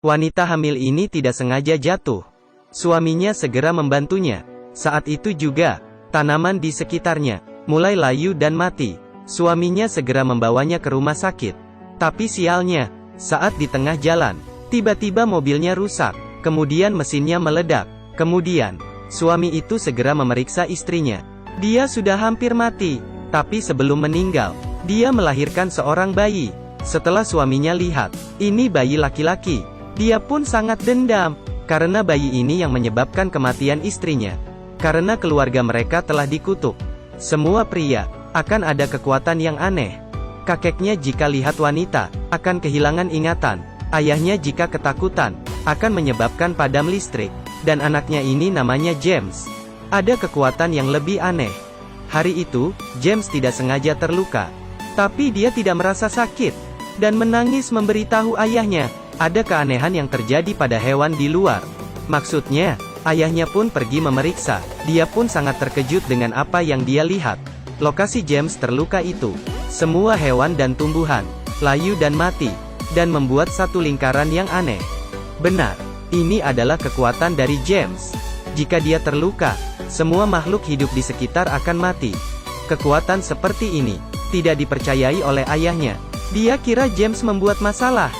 Wanita hamil ini tidak sengaja jatuh. Suaminya segera membantunya. Saat itu juga, tanaman di sekitarnya mulai layu dan mati. Suaminya segera membawanya ke rumah sakit. Tapi sialnya, saat di tengah jalan, tiba-tiba mobilnya rusak. Kemudian mesinnya meledak. Kemudian, suami itu segera memeriksa istrinya. Dia sudah hampir mati. Tapi sebelum meninggal, dia melahirkan seorang bayi. Setelah suaminya lihat, ini bayi laki-laki, dia pun sangat dendam, karena bayi ini yang menyebabkan kematian istrinya. Karena keluarga mereka telah dikutuk. Semua pria akan ada kekuatan yang aneh. Kakeknya jika lihat wanita, akan kehilangan ingatan. Ayahnya jika ketakutan, akan menyebabkan padam listrik. Dan anaknya ini namanya James. Ada kekuatan yang lebih aneh. Hari itu, James tidak sengaja terluka. Tapi dia tidak merasa sakit. Dan menangis memberitahu ayahnya, ada keanehan yang terjadi pada hewan di luar. Maksudnya, ayahnya pun pergi memeriksa. Dia pun sangat terkejut dengan apa yang dia lihat. Lokasi James terluka itu, semua hewan dan tumbuhan, layu dan mati. Dan membuat satu lingkaran yang aneh. Benar, ini adalah kekuatan dari James. Jika dia terluka, semua makhluk hidup di sekitar akan mati. Kekuatan seperti ini tidak dipercayai oleh ayahnya. Dia kira James membuat masalah.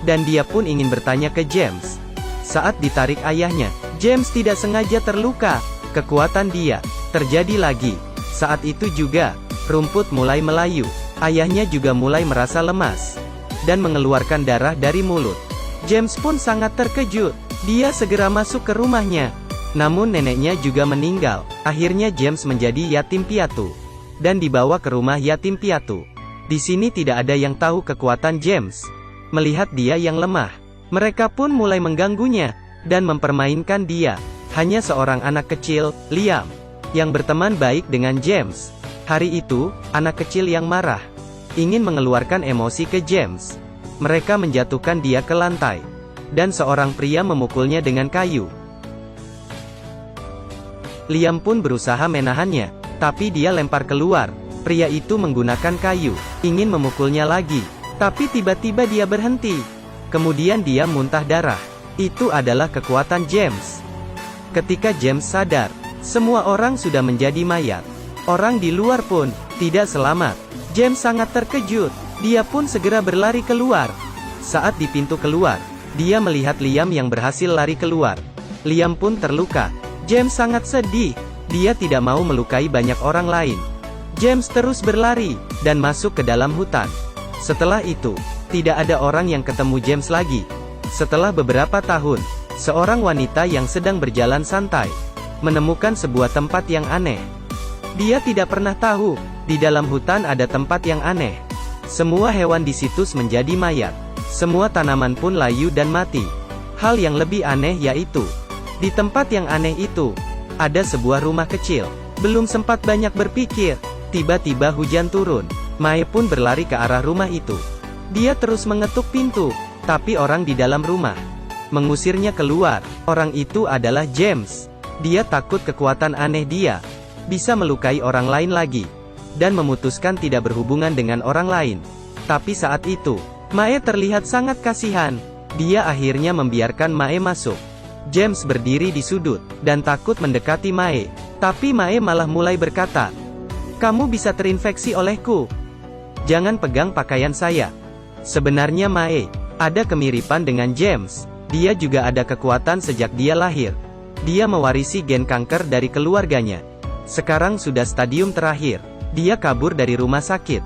Dan dia pun ingin bertanya ke James. Saat ditarik ayahnya, James tidak sengaja terluka. Kekuatan dia terjadi lagi. Saat itu juga, rumput mulai melayu. Ayahnya juga mulai merasa lemas. Dan mengeluarkan darah dari mulut. James pun sangat terkejut. Dia segera masuk ke rumahnya. Namun neneknya juga meninggal. Akhirnya James menjadi yatim piatu. Dan dibawa ke rumah yatim piatu. Di sini tidak ada yang tahu kekuatan James. Melihat dia yang lemah, mereka pun mulai mengganggunya, dan mempermainkan dia. Hanya seorang anak kecil, Liam, yang berteman baik dengan James. Hari itu, anak kecil yang marah, ingin mengeluarkan emosi ke James. Mereka menjatuhkan dia ke lantai. Dan seorang pria memukulnya dengan kayu. Liam pun berusaha menahannya, tapi dia lempar keluar. Pria itu menggunakan kayu, ingin memukulnya lagi. Tapi tiba-tiba dia berhenti. Kemudian dia muntah darah. Itu adalah kekuatan James. Ketika James sadar, semua orang sudah menjadi mayat. Orang di luar pun tidak selamat. James sangat terkejut. Dia pun segera berlari keluar. Saat di pintu keluar, dia melihat Liam yang berhasil lari keluar. Liam pun terluka. James sangat sedih. Dia tidak mau melukai banyak orang lain. James terus berlari, dan masuk ke dalam hutan. Setelah itu, tidak ada orang yang ketemu James lagi. Setelah beberapa tahun, seorang wanita yang sedang berjalan santai, menemukan sebuah tempat yang aneh. Dia tidak pernah tahu, di dalam hutan ada tempat yang aneh. Semua hewan di situs menjadi mayat. Semua tanaman pun layu dan mati. Hal yang lebih aneh yaitu, di tempat yang aneh itu, ada sebuah rumah kecil. Belum sempat banyak berpikir, tiba-tiba hujan turun. Mae pun berlari ke arah rumah itu. Dia terus mengetuk pintu, tapi orang di dalam rumah mengusirnya keluar. Orang itu adalah James. Dia takut kekuatan aneh dia bisa melukai orang lain lagi, dan memutuskan tidak berhubungan dengan orang lain. Tapi saat itu, Mae terlihat sangat kasihan. Dia akhirnya membiarkan Mae masuk. James berdiri di sudut, dan takut mendekati Mae. Tapi Mae malah mulai berkata, "Kamu bisa terinfeksi olehku. Jangan pegang pakaian saya." Sebenarnya Mae ada kemiripan dengan James. Dia juga ada kekuatan sejak dia lahir. Dia mewarisi gen kanker dari keluarganya. Sekarang sudah stadium terakhir. Dia kabur dari rumah sakit.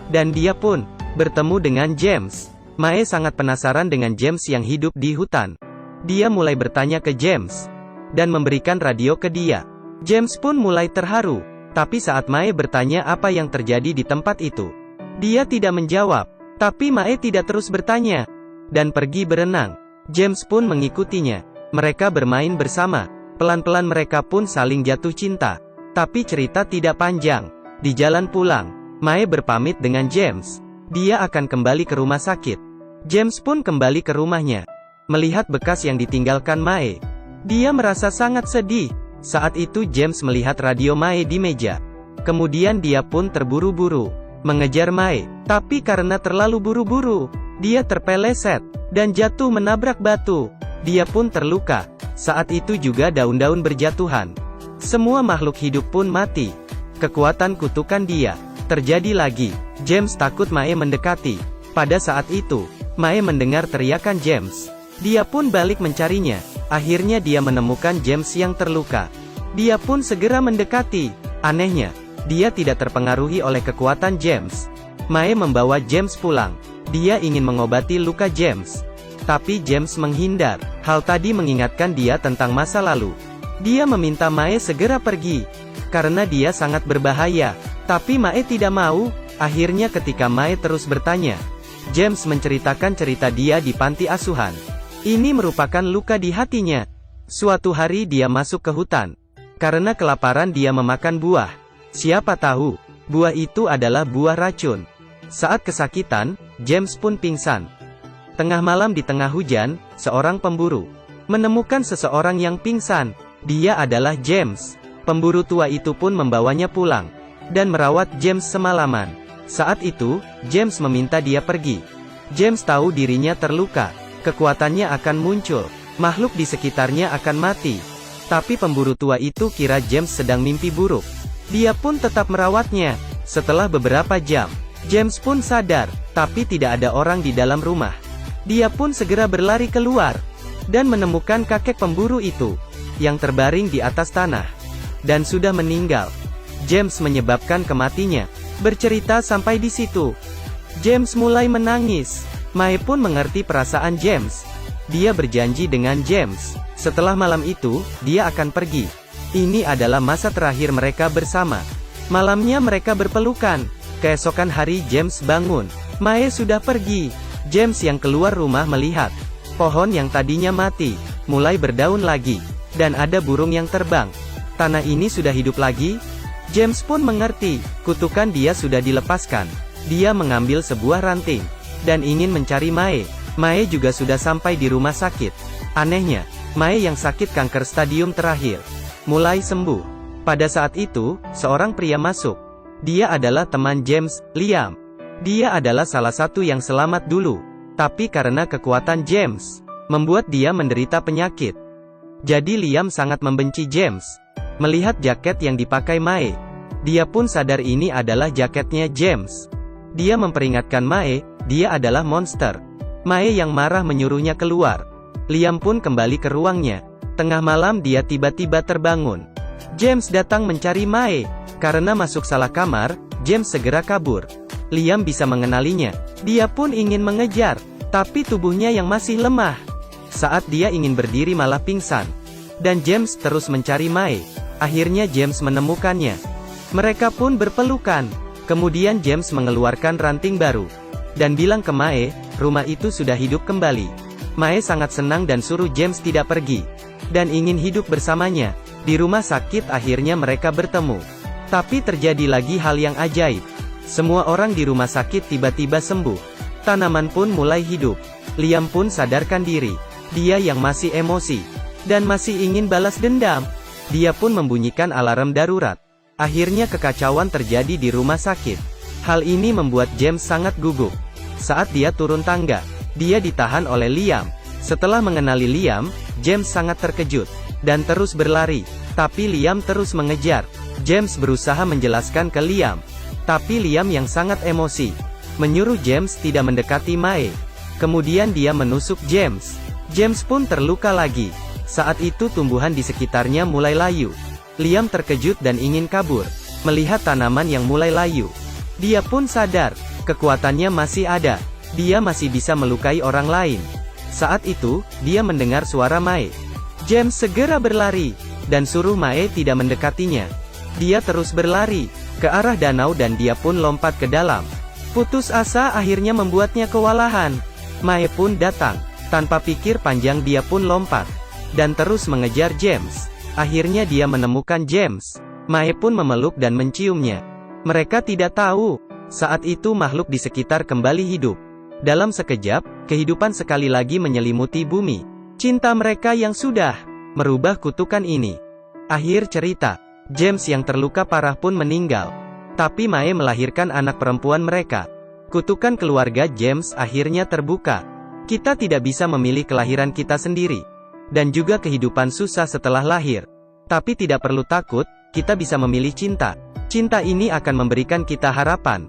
Dan dia pun bertemu dengan James. Mae sangat penasaran dengan James yang hidup di hutan. Dia mulai bertanya ke James, dan memberikan radio ke dia. James pun mulai terharu. Tapi saat Mae bertanya apa yang terjadi di tempat itu, dia tidak menjawab. Tapi Mae tidak terus bertanya, dan pergi berenang. James pun mengikutinya. Mereka bermain bersama. Pelan-pelan mereka pun saling jatuh cinta. Tapi cerita tidak panjang. Di jalan pulang, Mae berpamit dengan James. Dia akan kembali ke rumah sakit. James pun kembali ke rumahnya. Melihat bekas yang ditinggalkan Mae, dia merasa sangat sedih. Saat itu James melihat radio Mae di meja. Kemudian dia pun terburu-buru mengejar Mae. Tapi karena terlalu buru-buru, Dia terpeleset dan jatuh menabrak batu. Dia pun terluka. Saat itu juga daun-daun berjatuhan. Semua makhluk hidup pun mati. Kekuatan kutukan dia terjadi lagi. James takut Mae mendekati. Pada saat itu, Mae mendengar teriakan James. Dia pun balik mencarinya. Akhirnya dia menemukan James yang terluka. Dia pun segera mendekati. Anehnya, dia tidak terpengaruhi oleh kekuatan James. Mae membawa James pulang. Dia ingin mengobati luka James. Tapi James menghindar. Hal tadi mengingatkan dia tentang masa lalu. Dia meminta Mae segera pergi. Karena dia sangat berbahaya. Tapi Mae tidak mau. Akhirnya ketika Mae terus bertanya, James menceritakan cerita dia di panti asuhan. Ini merupakan luka di hatinya. Suatu hari dia masuk ke hutan. Karena kelaparan dia memakan buah. Siapa tahu, buah itu adalah buah racun. Saat kesakitan, James pun pingsan. Tengah malam di tengah hujan, seorang pemburu menemukan seseorang yang pingsan. Dia adalah James. Pemburu tua itu pun membawanya pulang dan merawat James semalaman. Saat itu, James meminta dia pergi. James tahu dirinya terluka. Kekuatannya akan muncul. Makhluk di sekitarnya akan mati. Tapi pemburu tua itu kira James sedang mimpi buruk. Dia pun tetap merawatnya. Setelah beberapa jam, James pun sadar, tapi tidak ada orang di dalam rumah. Dia pun segera berlari keluar dan menemukan kakek pemburu itu yang terbaring di atas tanah dan sudah meninggal. James menyebabkan kematiannya. Bercerita sampai di situ, James mulai menangis. Mae pun mengerti perasaan James. Dia berjanji dengan James. Setelah malam itu, dia akan pergi. Ini adalah masa terakhir mereka bersama. Malamnya mereka berpelukan. Keesokan hari James bangun. Mae sudah pergi. James yang keluar rumah melihat pohon yang tadinya mati mulai berdaun lagi. Dan ada burung yang terbang. Tanah ini sudah hidup lagi. James pun mengerti, kutukan dia sudah dilepaskan. Dia mengambil sebuah ranting dan ingin mencari Mae. Mae juga sudah sampai di rumah sakit. Anehnya, Mae yang sakit kanker stadium terakhir mulai sembuh. Pada saat itu, seorang pria masuk. Dia adalah teman James, Liam. Dia adalah salah satu yang selamat dulu. Tapi karena kekuatan James membuat dia menderita penyakit. Jadi Liam sangat membenci James. Melihat jaket yang dipakai Mae, dia pun sadar ini adalah jaketnya James. Dia memperingatkan Mae, dia adalah monster. Mae yang marah menyuruhnya keluar. Liam pun kembali ke ruangnya. Tengah malam dia tiba-tiba terbangun. James datang mencari Mae. Karena masuk salah kamar, James segera kabur. Liam bisa mengenalinya. Dia pun ingin mengejar, tapi tubuhnya yang masih lemah. Saat dia ingin berdiri malah pingsan. Dan James terus mencari Mae. Akhirnya James menemukannya. Mereka pun berpelukan. Kemudian James mengeluarkan ranting baru dan bilang ke Mae, rumah itu sudah hidup kembali. Mae sangat senang dan suruh James tidak pergi dan ingin hidup bersamanya. Di rumah sakit akhirnya mereka bertemu. Tapi terjadi lagi hal yang ajaib. Semua orang di rumah sakit tiba-tiba sembuh. Tanaman pun mulai hidup. Liam pun sadarkan diri. Dia yang masih emosi dan masih ingin balas dendam. Dia pun membunyikan alarm darurat. Akhirnya kekacauan terjadi di rumah sakit. Hal ini membuat James sangat gugup. Saat dia turun tangga, dia ditahan oleh Liam. Setelah mengenali Liam, James sangat terkejut dan terus berlari. Tapi Liam terus mengejar. James berusaha menjelaskan ke Liam. Tapi Liam yang sangat emosi menyuruh James tidak mendekati Mae. Kemudian dia menusuk James. James pun terluka lagi. Saat itu tumbuhan di sekitarnya mulai layu. Liam terkejut dan ingin kabur. Melihat tanaman yang mulai layu, dia pun sadar, kekuatannya masih ada. Dia masih bisa melukai orang lain. Saat itu, dia mendengar suara Mae. James segera berlari, dan suruh Mae tidak mendekatinya. Dia terus berlari ke arah danau dan dia pun lompat ke dalam. Putus asa akhirnya membuatnya kewalahan. Mae pun datang. Tanpa pikir panjang dia pun lompat dan terus mengejar James. Akhirnya dia menemukan James. Mae pun memeluk dan menciumnya. Mereka tidak tahu, saat itu makhluk di sekitar kembali hidup. Dalam sekejap, kehidupan sekali lagi menyelimuti bumi. Cinta mereka yang sudah merubah kutukan ini. Akhir cerita, James yang terluka parah pun meninggal. Tapi Mae melahirkan anak perempuan mereka. Kutukan keluarga James akhirnya terbuka. Kita tidak bisa memilih kelahiran kita sendiri. Dan juga kehidupan susah setelah lahir. Tapi tidak perlu takut, kita bisa memilih cinta. Cinta ini akan memberikan kita harapan.